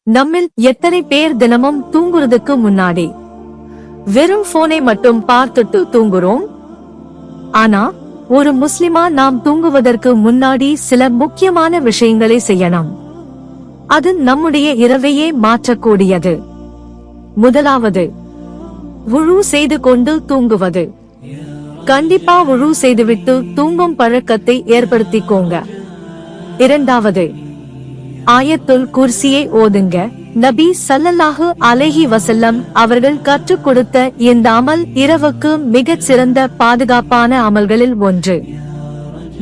நம்மில் எத்தனை பேர் தினமும் தூங்குறதுக்கு முன்னாடி வெறும் போனை மட்டும் பார்த்துட்டு தூங்குறோம்? ஆனா ஒரு முஸ்லிமா நாம் தூங்குவதற்கு முன்னாடி சில முக்கியமான விஷயங்களை செய்யணும். அது நம்முடைய இரவையே மாற்றக்கூடியது. முதலாவது, வுழு செய்து கொண்டு தூங்குவது. கண்டிப்பா வுழு செய்துவிட்டு தூங்கும் பழக்கத்தை ஏற்படுத்திக்கோங்க. இரண்டாவது, ஆயத்துல் குர்சியை ஓதுங்க. நபி ஸல்லல்லாஹு அலைஹி வஸல்லம் அவர்கள் கற்றுக் கொடுத்த இந்த அமல் இரவுக்கு மிகச் சிறந்த பாதுகாப்பான அமல்களில் ஒன்று.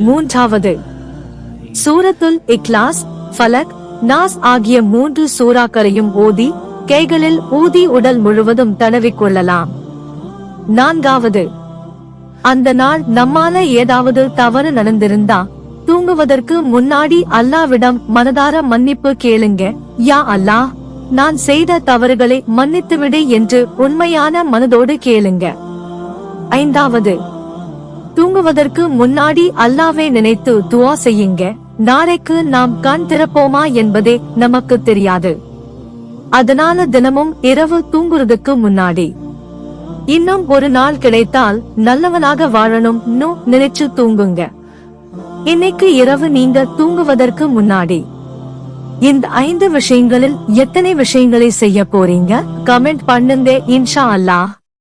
மூன்றாவது, சூரத்துல் இக்லாஸ், ஃபலக், நாஸ் ஆகிய 3 சூறாக்களையும் ஓதி கைகளில் ஊதி உடல் முழுவதும் தடவிக்கொள்ளலாம். நான்காவது, அந்த நாள் நம்மால ஏதாவது தவறு நடந்திருந்தா தூங்குவதற்கு முன்னாடி அல்லாவிடம் மனதார மன்னிப்பு கேளுங்க. யா அல்லாஹ், நான் செய்த தவறுகளை மன்னித்துவிடு என்று உண்மையான மனதோடு கேளுங்க. ஐந்தாவது, தூங்குவதற்கு முன்னாடி அல்லாவை நினைத்து துஆ செய்யுங்க. நாளைக்கு நாம் கண் திறப்போமா என்பதே நமக்கு தெரியாது. அதனால தினமும் இரவு தூங்குறதுக்கு முன்னாடி இன்னும் ஒரு நாள் கிடைத்தால் நல்லவனாக வாழணும்னு நினைச்சு தூங்குங்க. இன்னைக்கு இரவு நீங்க தூங்குவதற்கு முன்னாடி இந்த 5 விஷயங்களில் எத்தனை விஷயங்களை செய்ய போறீங்க? கமெண்ட் பண்ணுங்க. இன்ஷா அல்லாஹ்.